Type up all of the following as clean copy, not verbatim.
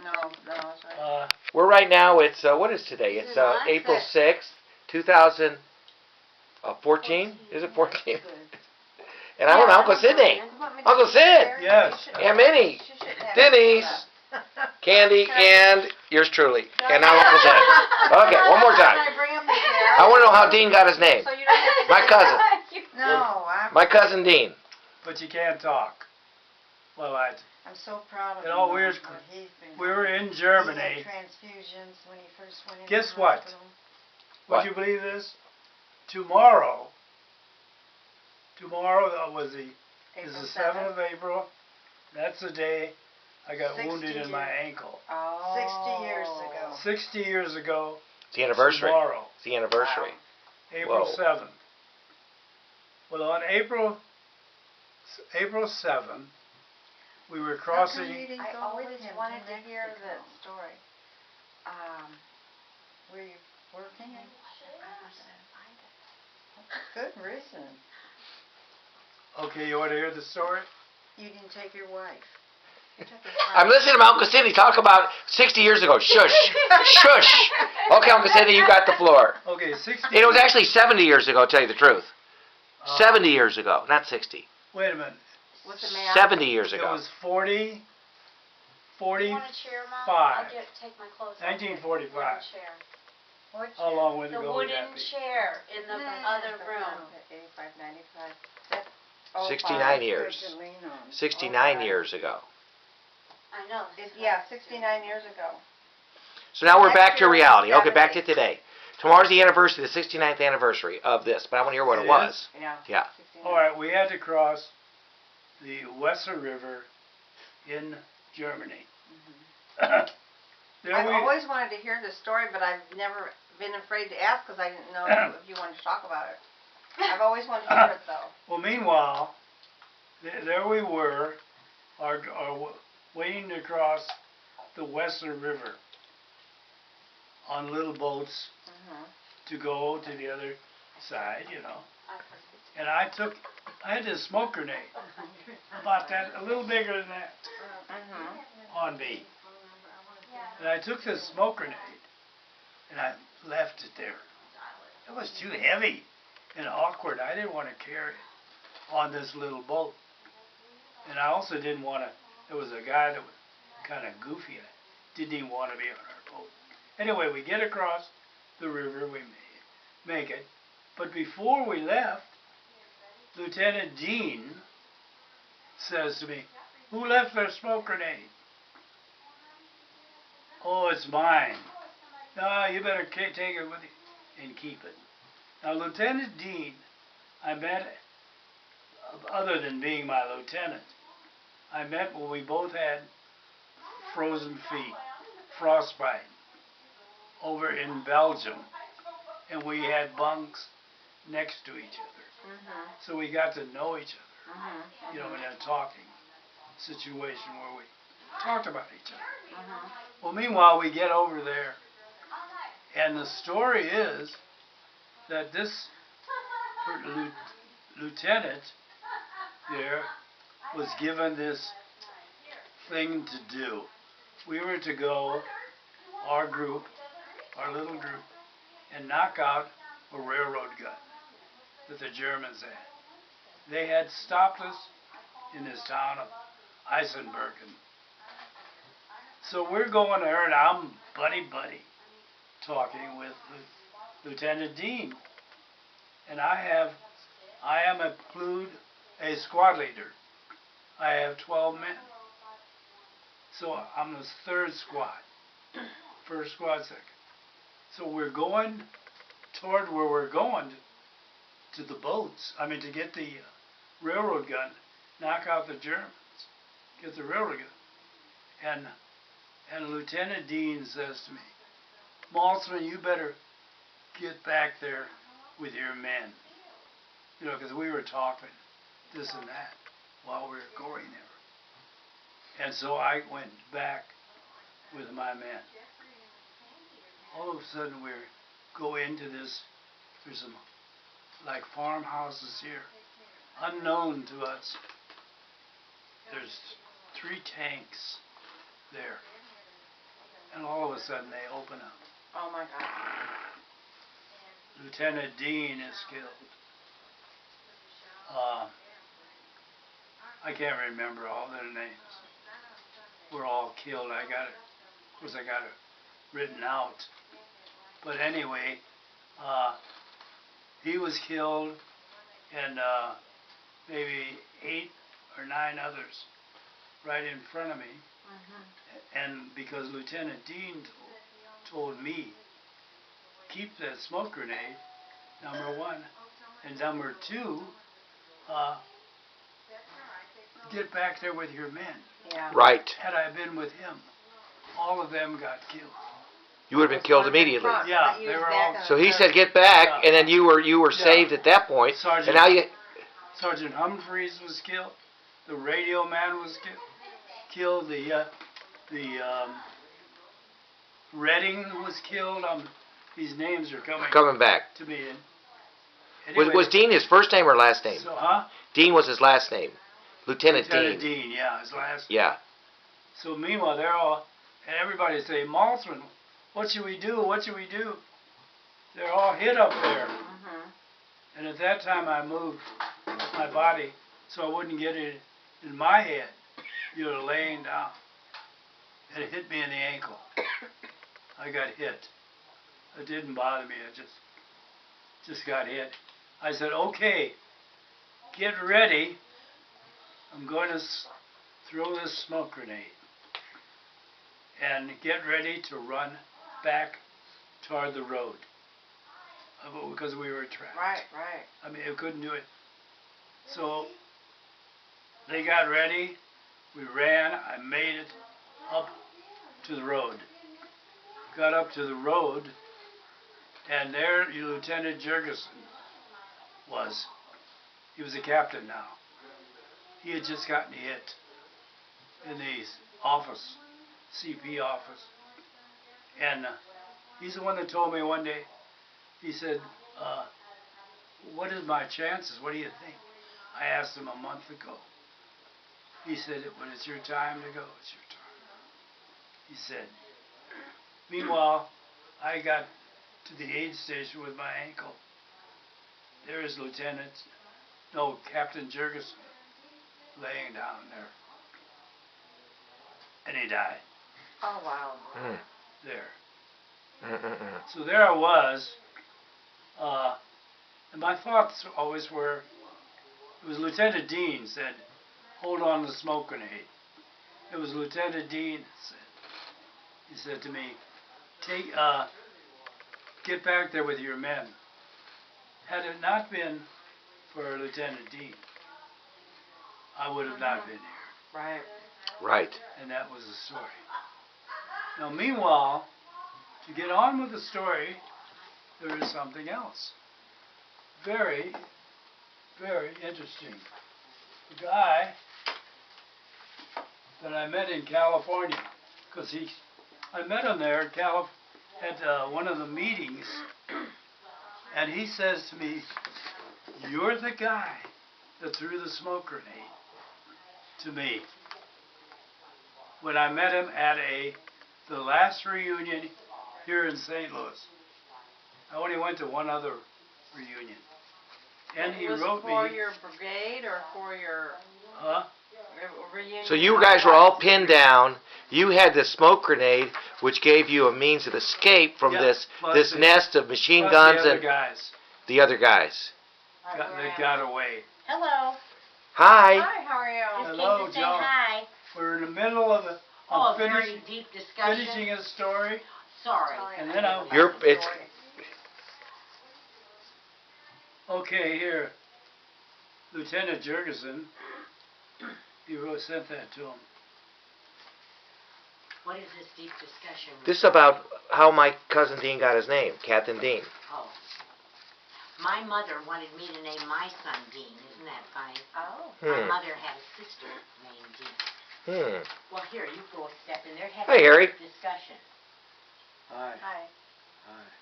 No, sorry. We're right now, it's, what is today? It's April 6th, 2014? Is it 14? And I'm with Uncle Sidney. Uncle Sid! Yes. And Minnie. Denise. Candy, and yours truly. And now Uncle Sid. Okay, one more time. I want to know how Dean got his name. My cousin. No, My cousin Dean. But you can't talk. Well, I'm so proud of You him. know, we were in Germany. He had transfusions when he first went in. Guess the what? hospital. Would you believe this? Tomorrow was the 7th of April. That's the day I got wounded in my ankle. Oh. 60 years ago. 60 years ago. It's the anniversary. Tomorrow. It's the anniversary. April 7th. Well, on April 7th, we were crossing. I always wanted to hear that story. Were you working? Good reason. Okay, you want to hear the story? You didn't take your wife. I'm listening to my Uncle Sidney talk about 60 years ago. Shush. Shush. Okay, Uncle Sidney, you got the floor. Okay, 60. It was actually 70 years ago, to tell you the truth. 70 years ago, not 60. Wait a minute. 70 years ago. It was 45. You want a chair, Mom? I'll take my clothes off. 1945. Chair. How long would it The go? wooden chair in the other room. 85, 95. 69 years. 69 years ago. I know. 69 years ago. So now we're back to reality. Okay, back to today. Tomorrow's the anniversary, the 69th anniversary of this, but I want to hear what it was. Yeah. All right, we had to cross the Weser River in Germany. I've always wanted to hear this story, but I've never been afraid to ask because I didn't know if you wanted to talk about it. I've always wanted to hear it, though. Well, meanwhile, there we were, waiting to cross the Weser River on little boats to go to the other side, you know. And I had this smoke grenade, about that, a little bigger than that, on me. And I took this smoke grenade, and I left it there. It was too heavy and awkward. I didn't want to carry it on this little boat. And I also didn't want to, there was a guy that was kind of goofy, and didn't even want to be on our boat. Anyway, we get across the river, we make it. But before we left, Lieutenant Dean says to me, "Who left their smoke grenade?" "Oh, it's mine." "No, you better take it with you and keep it." Now, Lieutenant Dean, I met, other than being my lieutenant, I met when we both had frozen feet, frostbite, over in Belgium. And we had bunks next to each other. So we got to know each other, you know, in a talking situation where we talked about each other. Well, meanwhile, we get over there, and the story is that this lieutenant there was given this thing to do. We were to go, our group, our little group, and knock out a railroad gun that the Germans had. They had stopped us in this town of Eisenbergen. So we're going there, and I'm buddy talking with Lieutenant Dean. And I am a squad leader. I have 12 men. So I'm the third squad. First squad, second. So we're going toward where we're going to the boats. I mean, to get the railroad gun, knock out the Germans, get the railroad gun. And Lieutenant Dean says to me, "Maltzman, you better get back there with your men." You know, because we were talking this and that while we were going there. And so I went back with my men. All of a sudden we go into this, there's some like farmhouses here, unknown to us. There's 3 tanks there. and all of a sudden they open up. Oh my God. Lieutenant Dean is killed. I can't remember all their names. We're all killed. Of course I got it written out. But anyway, he was killed, and maybe 8 or 9 others right in front of me. And because Lieutenant Dean told me, keep that smoke grenade, number 1, and number 2, get back there with your men. Yeah. Right. Had I been with him, all of them got killed. You would have been killed immediately. Yeah, they were all. So he said, "Get back," and then you were saved at that point. And now you. Sergeant Humphreys was killed. The radio man was killed. The Redding was killed. These names are coming back to me. Anyway, was Dean his first name or last name? So, Dean was his last name. Lieutenant Dean, yeah, his last name. Yeah. So meanwhile, they're all, and everybody say, Maltzman, what should we do? What should we do? They're all hid up there. And at that time, I moved my body so I wouldn't get it in my head. Laying down. It hit me in the ankle. I got hit. It didn't bother me. I just got hit. I said, okay, get ready. I'm going to throw this smoke grenade. And get ready to run back toward the road. Because we were trapped. Right. I mean, I couldn't do it. So they got ready. We ran. I made it up to the road. Got up to the road, and there Lieutenant Jurgensen was. He was a captain now. He had just gotten hit in the office, CP office. And he's the one that told me one day, he said, what is my chances? What do you think? I asked him a month ago. He said, when it's your time to go, it's your time. He said, meanwhile, I got to the aid station with my ankle. There is Captain Jurgensen laying down there. And he died. Oh, wow. There. So there I was. And my thoughts always were, it was Lieutenant Dean said, hold on to the smoke grenade. It was Lieutenant Dean said. He said to me, get back there with your men. Had it not been for Lieutenant Dean, I would have not been here. Right. And that was the story. Now, meanwhile, to get on with the story, there is something else. Very, very interesting. The guy that I met in California, because I met him there at one of the meetings, and he says to me, you're the guy that threw the smoke grenade to me. When I met him at the last reunion here in St. Louis. I only went to one other reunion. And he wrote me. For your brigade or for your reunion? So you guys were all pinned down. You had the smoke grenade, which gave you a means of escape from this nest of machine guns the other and guys. The other guys. They got away. Hello. Hi. Hi, how are you? Just Hello, came to say Joan. hi. We're in the middle of Very deep discussion. finishing a story. Sorry. And then It's okay, here. Lieutenant Jurgensen, he sent that to him. What is this deep discussion? This is about how my cousin Dean got his name, Captain Dean. Oh. My mother wanted me to name my son Dean. Isn't that funny? Oh. My mother had a sister named Dean. Well, here, you go a step in there. Hey, Harry. Discussion. Hi. Hi.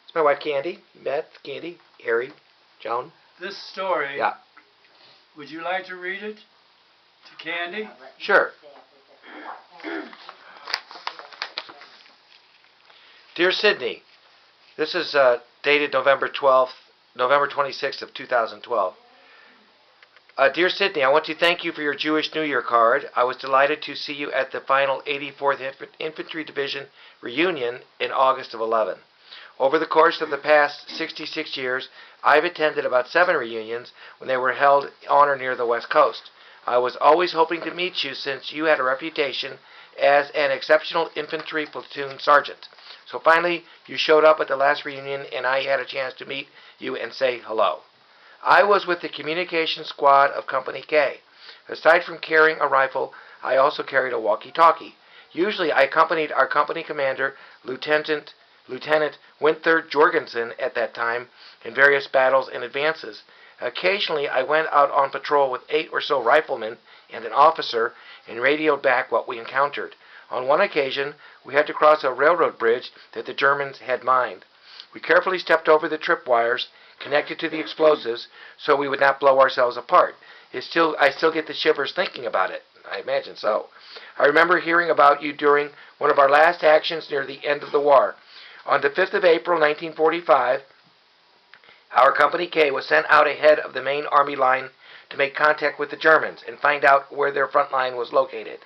It's my wife Candy. Beth, Candy, Harry, Joan. This story, Yeah. would you like to read it to Candy? Sure. Dear Sidney, this is dated November 26th of 2012. Dear Sidney, I want to thank you for your Jewish New Year card. I was delighted to see you at the final 84th Infantry Division reunion in August of 11. Over the course of the past 66 years, I've attended about 7 reunions when they were held on or near the West Coast. I was always hoping to meet you since you had a reputation as an exceptional infantry platoon sergeant. So finally, you showed up at the last reunion and I had a chance to meet you and say hello. I was with the communication squad of Company K. Aside from carrying a rifle, I also carried a walkie-talkie. Usually I accompanied our company commander, Lieutenant Winther Jorgensen at that time, in various battles and advances. Occasionally I went out on patrol with 8 or so riflemen and an officer and radioed back what we encountered. On one occasion, we had to cross a railroad bridge that the Germans had mined. We carefully stepped over the tripwires connected to the explosives so we would not blow ourselves apart. I still get the shivers thinking about it. I imagine so. I remember hearing about you during one of our last actions near the end of the war. On the 5th of April, 1945, our Company K was sent out ahead of the main army line to make contact with the Germans and find out where their front line was located.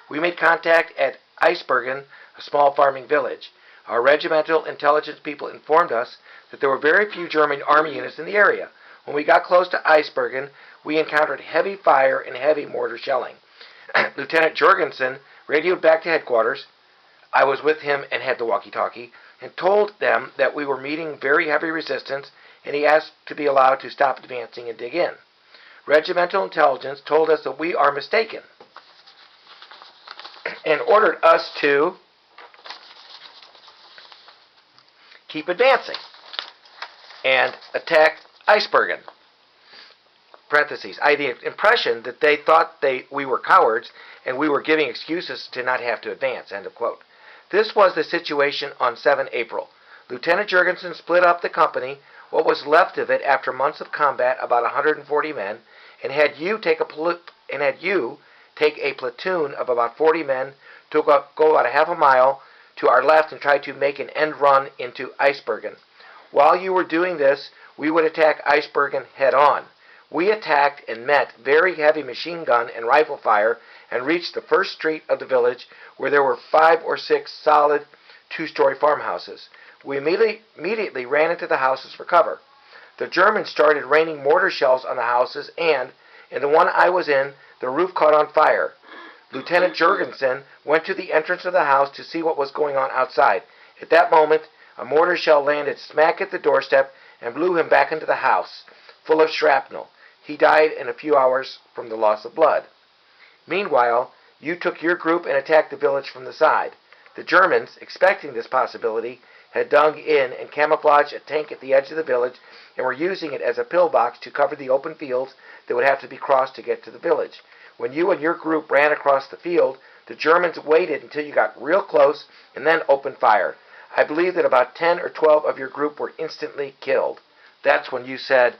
We made contact at Eisbergen, a small farming village. Our regimental intelligence people informed us that there were very few German army units in the area. When we got close to Eisbergen, we encountered heavy fire and heavy mortar shelling. Lieutenant Jorgensen radioed back to headquarters. I was with him and had the walkie-talkie, and told them that we were meeting very heavy resistance, and he asked to be allowed to stop advancing and dig in. Regimental intelligence told us that we are mistaken and ordered us to keep advancing and attack Eisbergen. Parentheses. I had the impression that they thought we were cowards and we were giving excuses to not have to advance. End of quote. This was the situation on 7 April. Lieutenant Jorgensen split up the company, what was left of it after months of combat, about 140 men, and had you take a platoon of about 40 men to go about a half a mile to our left and try to make an end run into Eisbergen. While you were doing this, we would attack Eisbergen head on. We attacked and met very heavy machine gun and rifle fire and reached the first street of the village where there were 5 or 6 solid 2-story farmhouses. We immediately ran into the houses for cover. The Germans started raining mortar shells on the houses and, in the one I was in, the roof caught on fire. Lieutenant Jorgensen went to the entrance of the house to see what was going on outside. At that moment, a mortar shell landed smack at the doorstep and blew him back into the house, full of shrapnel. He died in a few hours from the loss of blood. Meanwhile, you took your group and attacked the village from the side. The Germans, expecting this possibility, had dug in and camouflaged a tank at the edge of the village and were using it as a pillbox to cover the open fields that would have to be crossed to get to the village. When you and your group ran across the field, the Germans waited until you got real close and then opened fire. I believe that about 10 or 12 of your group were instantly killed. That's when you said,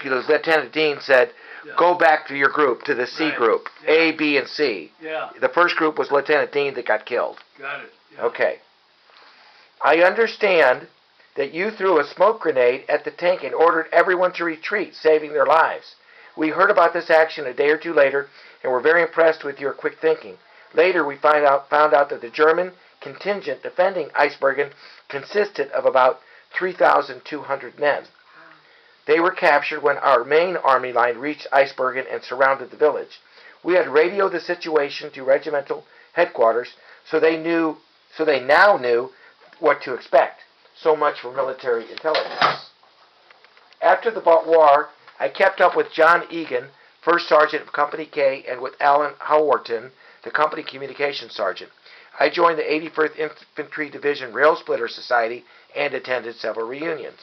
Lieutenant Dean said, go back to your group, to the C group, A, B, and C. Yeah. The first group was Lieutenant Dean that got killed. Got it. Yeah. Okay. I understand that you threw a smoke grenade at the tank and ordered everyone to retreat, saving their lives. We heard about this action a day or two later and were very impressed with your quick thinking. Later, we found out that the German contingent defending Eisbergen consisted of about 3,200 men. They were captured when our main army line reached Eisbergen and surrounded the village. We had radioed the situation to regimental headquarters, so they now knew what to expect. So much for military intelligence. After the war, I kept up with John Egan, First Sergeant of Company K, and with Alan Howarton, the company communications sergeant. I joined the 81st Infantry Division Rail Splitter Society and attended several reunions.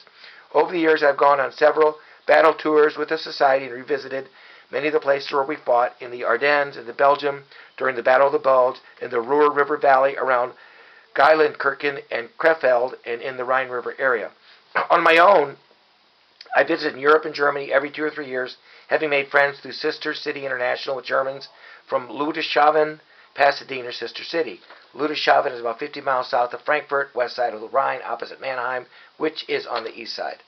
Over the years, I've gone on several battle tours with the society and revisited many of the places where we fought in the Ardennes, in the Belgium, during the Battle of the Bulge, in the Ruhr River Valley around Geilenkirchen and Krefeld, and in the Rhine River area. On my own, I visit in Europe and Germany every 2 or 3 years, having made friends through Sister City International with Germans from Ludwigshafen Pasadena, sister city. Ludwigshafen is about 50 miles south of Frankfurt, west side of the Rhine, opposite Mannheim, which is on the east side.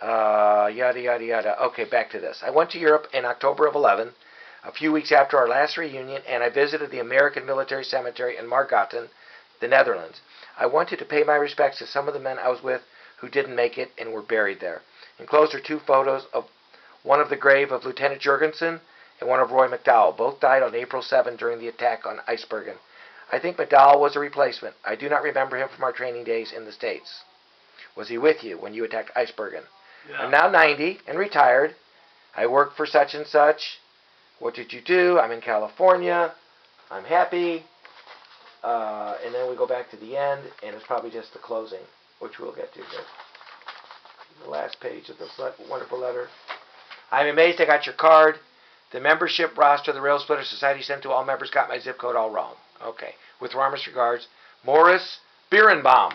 Yada, yada, yada. Okay, back to this. I went to Europe in October of 11, a few weeks after our last reunion, and I visited the American Military Cemetery in Margaten, the Netherlands. I wanted to pay my respects to some of the men I was with who didn't make it and were buried there. Enclosed are 2 photos of one of the grave of Lieutenant Jurgensen and one of Roy McDowell. Both died on April 7 during the attack on Eisbergen. I think McDowell was a replacement. I do not remember him from our training days in the States. Was he with you when you attacked Eisbergen? Yeah. I'm now 90 and retired. I work for such and such. What did you do? I'm in California. I'm happy. And then we go back to the end, and it's probably just the closing, which we'll get to here. The last page of the wonderful letter. I'm amazed I got your card. The membership roster of the Rail Splitter Society sent to all members got my zip code all wrong. Okay. With warmest regards, Morris Birnbaum.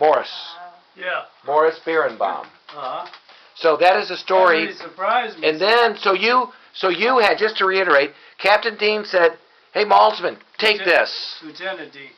Morris. Yeah. Morris Birnbaum. Uh-huh. So that is a story. That really surprised me. And then, so you had, just to reiterate, Captain Dean said, hey, Maltzman, take this.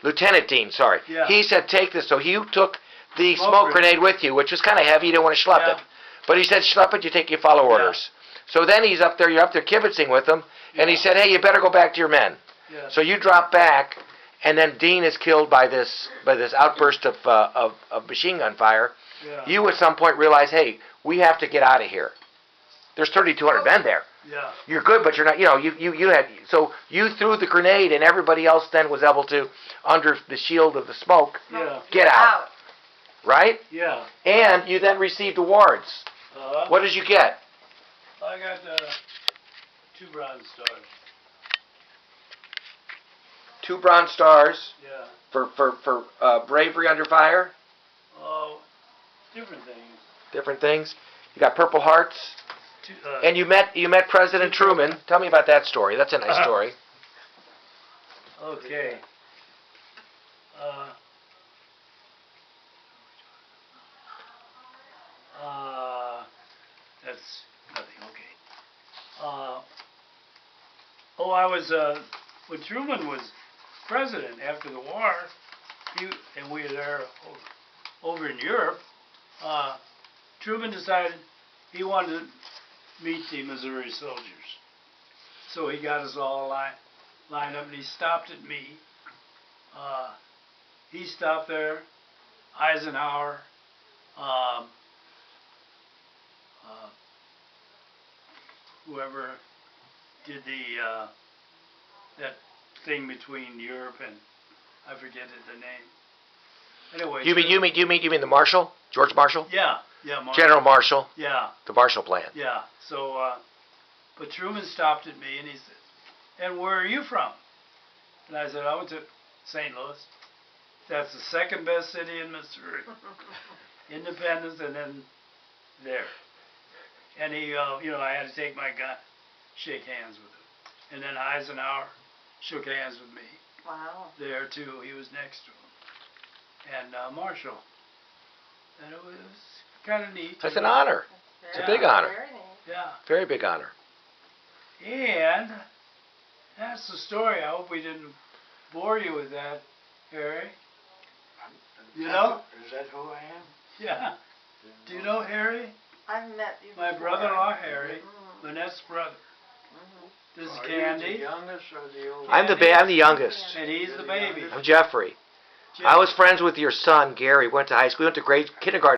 Lieutenant Dean, sorry. Yeah. He said, take this. So you took the smoke grenade with you, which was kind of heavy. You didn't want to schlep it. But he said, schlep it, you follow orders. So then you're up there kibitzing with him, and he said, hey, you better go back to your men. Yeah. So you drop back, and then Dean is killed by this outburst of machine gun fire. Yeah. You at some point realize, hey, we have to get out of here. There's 3,200 men there. Yeah. You're good, but you're not. So you threw the grenade, and everybody else then was able to, under the shield of the smoke, get out. Right? Yeah. And you then received awards. What did you get? I got 2 Bronze Stars. 2 Bronze Stars. Yeah. For bravery under fire. Oh, different things. Different things. You got Purple Hearts. And you met President Truman. Tell me about that story. That's a nice story. Okay. That's nothing. Okay. I was when Truman was president after the war, and we were there over in Europe. Truman decided he wanted to meet the Missouri soldiers. So he got us all lined up, and he stopped at me. He stopped there, Eisenhower, whoever did that thing between Europe and, I forget the name. Anyway. You mean the Marshal? George Marshall? Yeah, Marshall. General Marshall? Yeah. The Marshall Plan. Yeah, so, but Truman stopped at me and he said, and where are you from? And I said, I went to St. Louis. That's the second best city in Missouri. Independence and then there. And he, I had to take my gun, shake hands with him. And then Eisenhower shook hands with me. Wow. There too, he was next to him. And Marshall. And it was kind of neat. That's an honor. It's a big honor. Very neat. Yeah. Very big honor. And that's the story. I hope we didn't bore you with that, Harry. You know? Is that who I am? Yeah. Do you know Harry? I've met you My before. brother-in-law, Harry. Mm-hmm. Lynette's brother. Mm-hmm. This is Are Candy. you the youngest or the oldest? I'm the youngest. And he's the baby. I'm Jeffrey. I was friends with your son, Gary. Went to high school. We went to kindergarten